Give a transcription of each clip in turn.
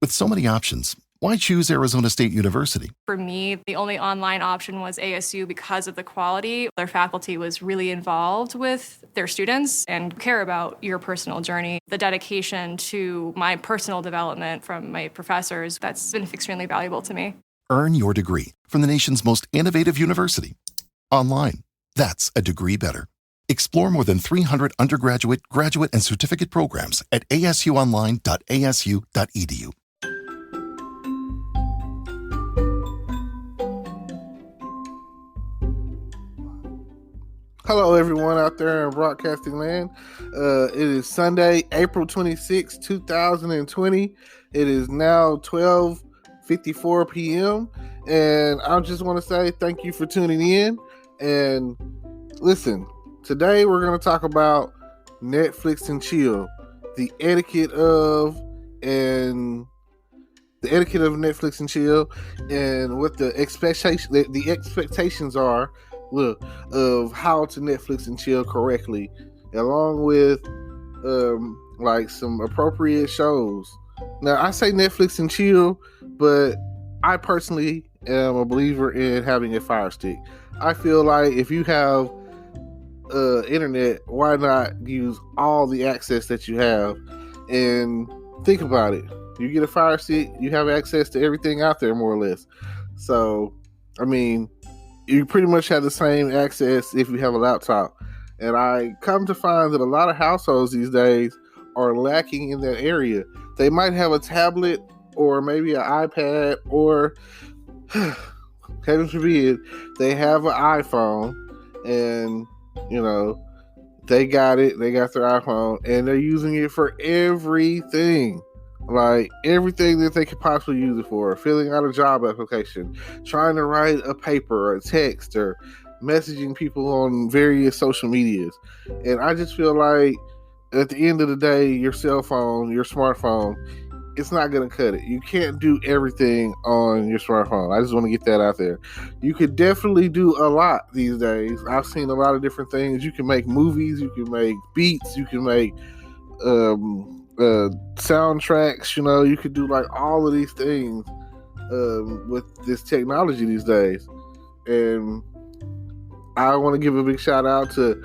With so many options, why choose Arizona State University? For me, the only online option was ASU because of the quality. Their faculty was really involved with their students and care about your personal journey. The dedication to my personal development from my professors, that's been extremely valuable to me. Earn your degree from the nation's most innovative university. Online. That's a degree better. Explore more than 300 undergraduate, graduate, and certificate programs at asuonline.asu.edu. Hello, everyone out there in broadcasting land. It is Sunday, April 26, 2020. It is now 12:54 p.m. And I just want to say thank you for tuning in. And listen, today we're going to talk about Netflix and chill, the etiquette of Netflix and chill, and what the expectations are of how to Netflix and chill correctly, along with like some appropriate shows. Now, I say Netflix and chill, but I personally am a believer in having a Fire Stick. I feel like if you have internet, why not use all the access that you have? And think about it. You get a Fire Stick, you have access to everything out there, more or less. So, I mean, you pretty much have the same access if you have a laptop. And I come to find that a lot of households these days are lacking in that area. They might have a tablet or maybe an iPad, or heaven forbid, they have an iPhone, and they got it. They got their iPhone, and they're using it for everything. Like everything that they could possibly use it for. Filling out a job application, trying to write a paper or a text, or messaging people on various social medias. And I just feel like at the end of the day, your cell phone, your smartphone, it's not going to cut it. You can't do everything on your smartphone. I just want to get that out there. You could definitely do a lot these days. I've seen a lot of different things. You can make movies, you can make beats, you can make soundtracks. You could do like all of these things with this technology these days. And I want to give a big shout out to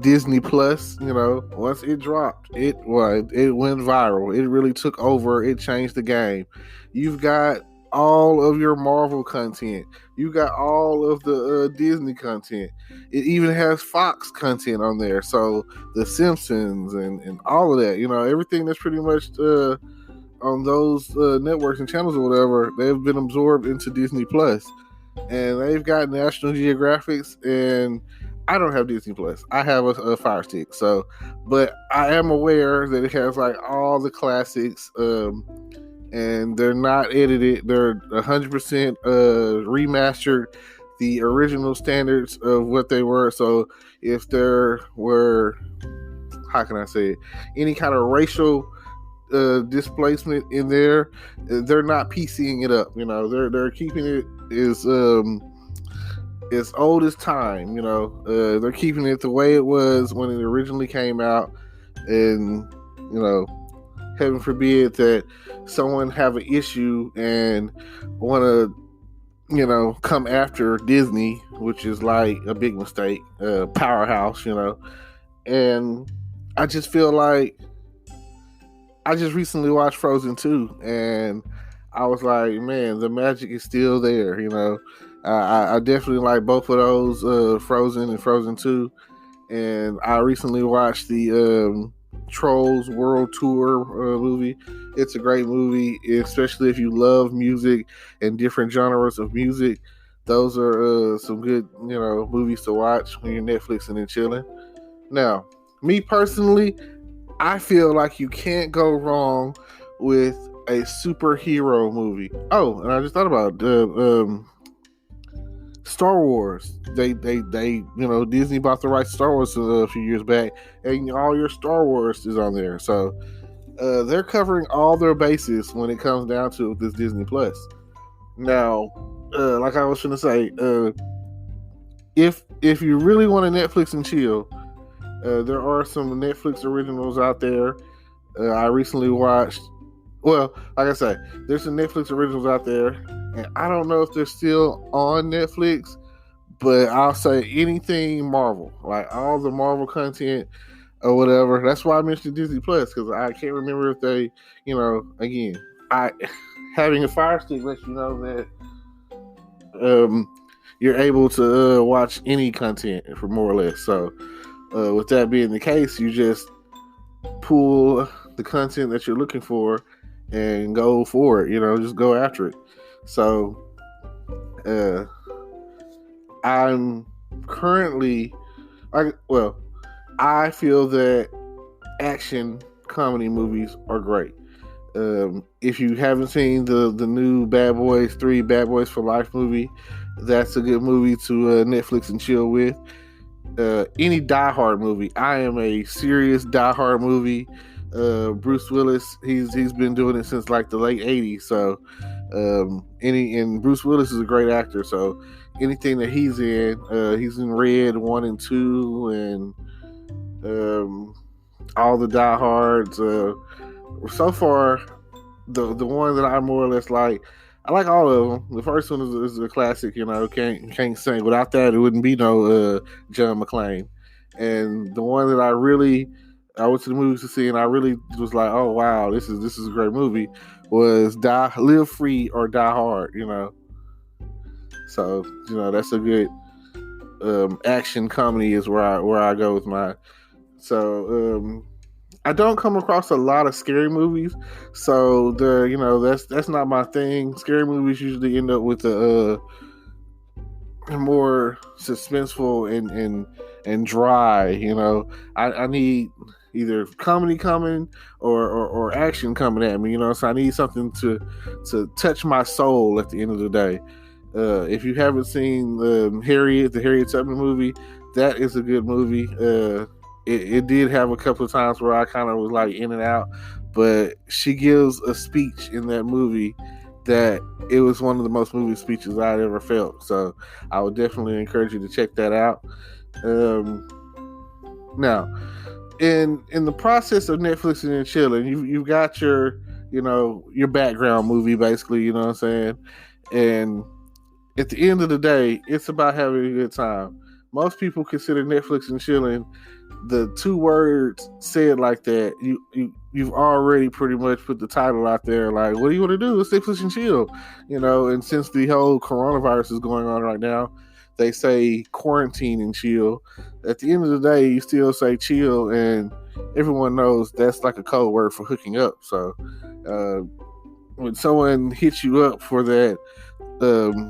Disney Plus. Once it dropped, it went viral. It really took over. It changed the game. You've got all of your Marvel content. You got all of the Disney content. It even has Fox content on there. So The Simpsons and all of that. Everything that's pretty much on those networks and channels or whatever, they've been absorbed into Disney Plus. And they've got National Geographics, and I don't have Disney Plus. I have a Fire Stick. But I am aware that it has like all the classics, and they're not edited. They're 100% remastered, the original standards of what they were. So if there were, how can I say it, any kind of racial displacement in there, they're not PCing it up. They're keeping it as old as time. They're keeping it the way it was when it originally came out. And heaven forbid that someone have an issue and want to come after Disney, which is like a big mistake, powerhouse. And I just feel like I just recently watched Frozen 2, and I was like, man, the magic is still there. I definitely like both of those, Frozen and Frozen 2. And I recently watched the Trolls World Tour movie. It's a great movie, especially if you love music and different genres of music. Those are some good, movies to watch when you're Netflixing and chilling. Now, me personally, I feel like you can't go wrong with a superhero movie. Oh, and I just thought about Star Wars. They Disney bought the rights to Star Wars a few years back, and all your Star Wars is on there. So they're covering all their bases when it comes down to this Disney Plus. Now, like I was going to say, if you really want to Netflix and chill, there are some Netflix originals out there. I recently watched Well, like I say, there's some Netflix originals out there, and I don't know if they're still on Netflix, but I'll say anything Marvel, like all the Marvel content or whatever. That's why I mentioned Disney Plus, because I can't remember if they, again, I having a Fire Stick lets you know that you're able to watch any content for more or less. So, with that being the case, you just pull the content that you're looking for and go for it. Just go after it. So, I'm currently, I feel that action comedy movies are great. If you haven't seen the new Bad Boys 3 Bad Boys for Life movie, that's a good movie to Netflix and chill with. Any Die Hard movie. I am a serious Die Hard movie. Bruce Willis, he's been doing it since like the late 80s. So and Bruce Willis is a great actor. So anything that he's in Red 1 and 2 and all the Die Hards. So far, the one that I more or less like, I like all of them. The first one is a classic, can't sing. Without that, it wouldn't be no John McClane. And the one that I went to the movies to see, and I really was like, oh wow, this is a great movie, was Live Free or Die Hard, So, that's a good action comedy is where I go with mine. So, I don't come across a lot of scary movies, so that's not my thing. Scary movies usually end up with a more suspenseful and dry. I need either comedy coming or action coming at me. So I need something to touch my soul at the end of the day. If you haven't seen the Harriet Tubman movie, that is a good movie. It did have a couple of times where I kind of was like in and out, but she gives a speech in that movie that it was one of the most moving speeches I'd ever felt. So I would definitely encourage you to check that out. Now, in the process of Netflix and chilling, you've got your background movie, basically, you know what I'm saying? And at the end of the day, it's about having a good time. Most people consider Netflix and chilling, the two words said like that, you've already pretty much put the title out there. Like, what do you want to do? It's Netflix and chill, And since the whole coronavirus is going on right now, they say quarantine and chill. At the end of the day, you still say chill, and everyone knows that's like a code word for hooking up. So, when someone hits you up for that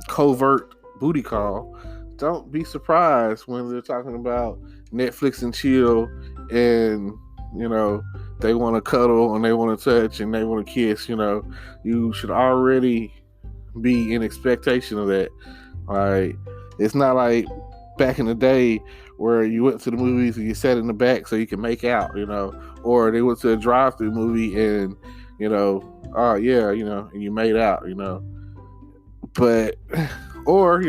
covert booty call, don't be surprised when they're talking about Netflix and chill, and they want to cuddle and they want to touch and they want to kiss. You should already be in expectation of that. Like, it's not like back in the day where you went to the movies and you sat in the back so you can make out, or they went to a drive-through movie and oh yeah, and you made out, but. Or,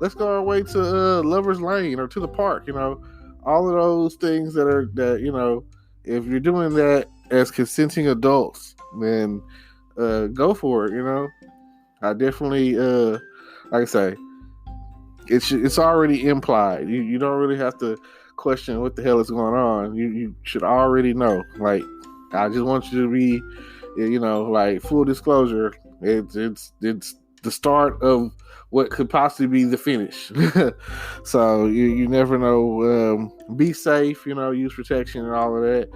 let's go our way to Lover's Lane or to the park, all of those things that if you're doing that as consenting adults, then go for it, I definitely, like I say, it's already implied. You don't really have to question what the hell is going on. You should already know. Like, I just want you to be, like, full disclosure, it's the start of what could possibly be the finish. So you never know. Be safe, use protection and all of that.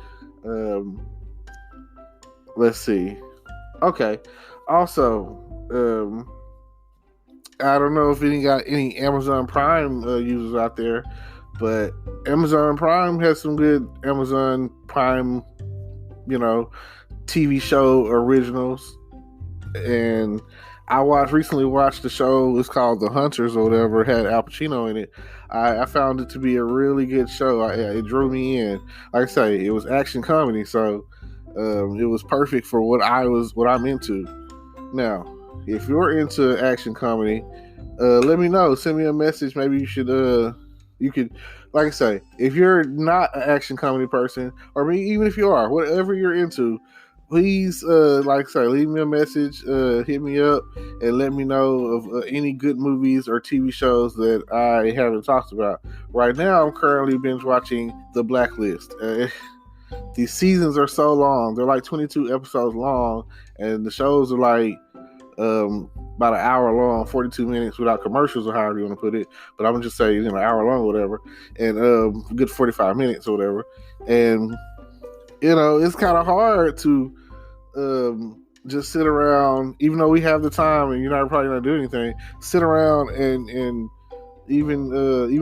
Let's see. Okay. Also, I don't know if any Amazon Prime users out there, but Amazon Prime has some good Amazon Prime, TV show originals. And I recently watched the show. It's called The Hunters or whatever. It had Al Pacino in it. I found it to be a really good show. It drew me in. Like I say, it was action comedy, so it was perfect for what I'm into. Now, if you're into action comedy, let me know. Send me a message. Maybe you could, like I say, if you're not an action comedy person, or maybe even if you are, whatever you're into, please, like I say, leave me a message, hit me up, and let me know of any good movies or TV shows that I haven't talked about. Right now, I'm currently binge watching The Blacklist. These seasons are so long; they're like 22 episodes long, and the shows are like about an hour long, 42 minutes without commercials or however you want to put it. But I'm gonna just say, an hour long or whatever, and good 45 minutes or whatever. And it's kind of hard to just sit around, even though we have the time and you're not probably not doing anything. Sit around and even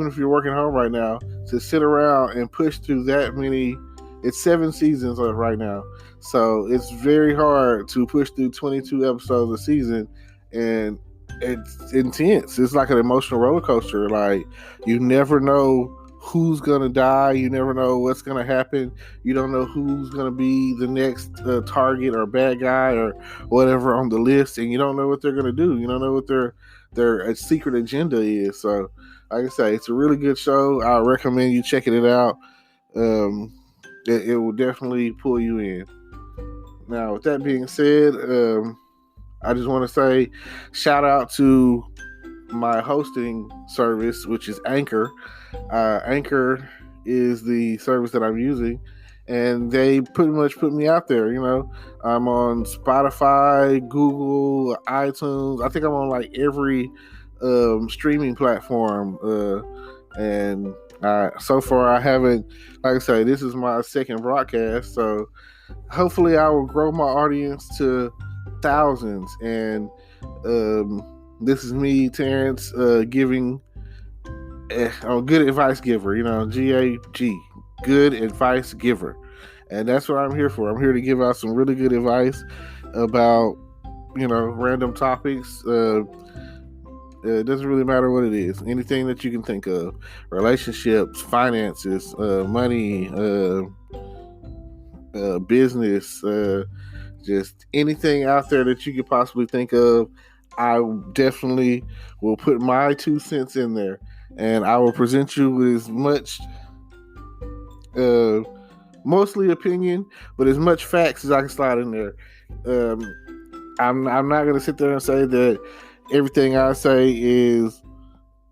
if you're working home right now, to sit around and push through that many. It's 7 seasons right now, so it's very hard to push through 22 episodes a season, and it's intense. It's like an emotional roller coaster. Like, you never know who's gonna die. You never know what's gonna happen. You don't know who's gonna be the next target or bad guy or whatever on the list, and you don't know what they're gonna do. You don't know what their secret agenda is. So, like I say, it's a really good show. I recommend you checking it out. It will definitely pull you in. Now, with that being said, I just want to say shout out to my hosting service, which is Anchor. Anchor is the service that I'm using, and they pretty much put me out there. I'm on Spotify, Google, iTunes. I think I'm on like every streaming platform, and so far I haven't, like I say, this is my second broadcast, so hopefully I will grow my audience to thousands. And this is me, Terrence, giving a good advice giver, GAG, good advice giver. And that's what I'm here for. I'm here to give out some really good advice about, random topics. It doesn't really matter what it is. Anything that you can think of. Relationships, finances, money, business, just anything out there that you could possibly think of. I definitely will put my 2 cents in there. And I will present you with as much, mostly opinion, but as much facts as I can slide in there. I'm not going to sit there and say that everything I say is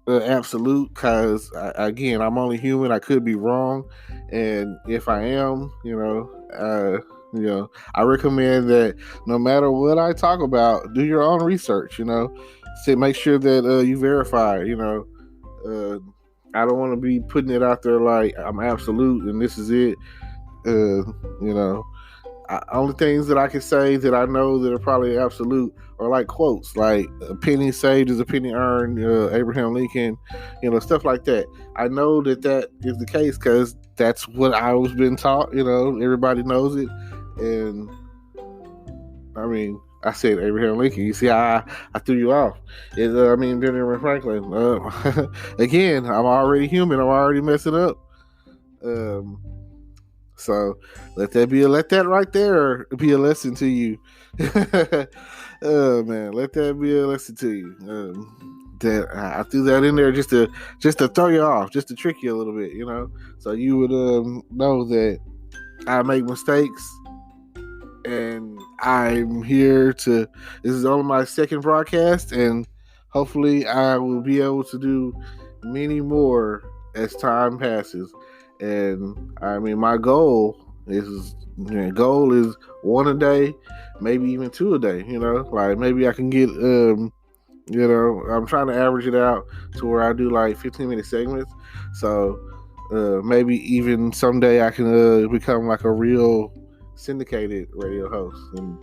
absolute, because again, I'm only human. I could be wrong, and if I am, I recommend that no matter what I talk about, do your own research. Make sure that you verify. I don't want to be putting it out there like I'm absolute and this is it. Only things that I can say that I know that are probably absolute are like quotes, like a penny saved is a penny earned, Abraham Lincoln, stuff like that. I know that is the case because that's what I was been taught. Everybody knows it. And I mean, I said Abraham Lincoln. You see how I threw you off. Benjamin Franklin. Again, I'm already human. I'm already messing up. So let that right there be a lesson to you. Oh man, let that be a lesson to you. That I threw that in there just to throw you off, just to trick you a little bit, so you would know that I make mistakes, and I'm here to. This is only my second broadcast, and hopefully I will be able to do many more as time passes. And my goal is one a day, maybe even 2 a day. Like maybe I can get I'm trying to average it out to where I do like 15-minute segments. So maybe even someday I can become like a real syndicated radio host and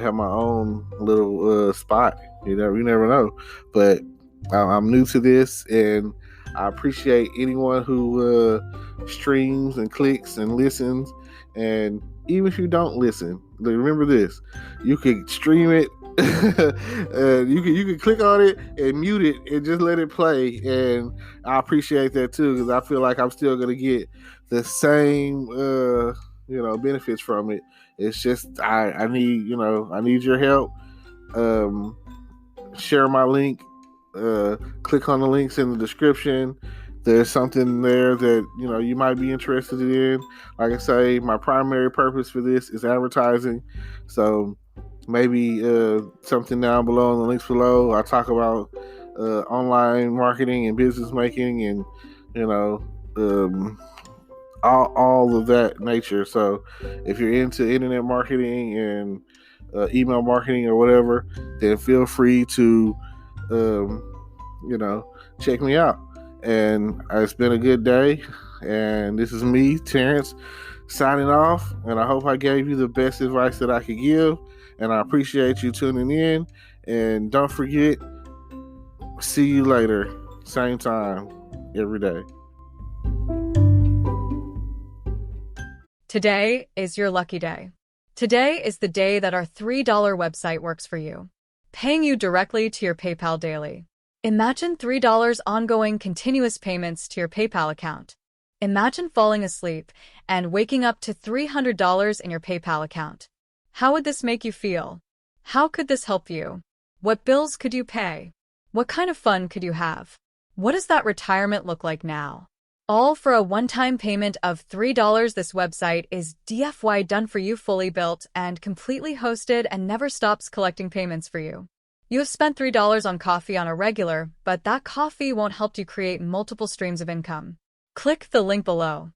have my own little spot. You never know. But I'm new to this, and I appreciate anyone who streams and clicks and listens. And even if you don't listen, remember this: you can stream it, you can click on it and mute it and just let it play. And I appreciate that too, because I feel like I'm still gonna get the same benefits from it. It's just I need your help. Share my link. Click on the links in the description. there's something there that you might be interested in. Like I say, my primary purpose for this is advertising, so maybe something down below in the links below. I talk about online marketing and business making, and all of that nature. So if you're into internet marketing and email marketing or whatever, then feel free to check me out. And it's been a good day, and this is me, Terrence, signing off, and I hope I gave you the best advice that I could give, and I appreciate you tuning in. And don't forget, see you later, same time, every day. Today is your lucky day. Today is the day that our $3 website works for you, paying you directly to your PayPal daily. Imagine $3 ongoing continuous payments to your PayPal account. Imagine falling asleep and waking up to $300 in your PayPal account. How would this make you feel? How could this help you? What bills could you pay? What kind of fun could you have? What does that retirement look like now? All for a one-time payment of $3. This website is DFY done for you, fully built and completely hosted, and never stops collecting payments for you. You have spent $3 on coffee on a regular, but that coffee won't help you create multiple streams of income. Click the link below.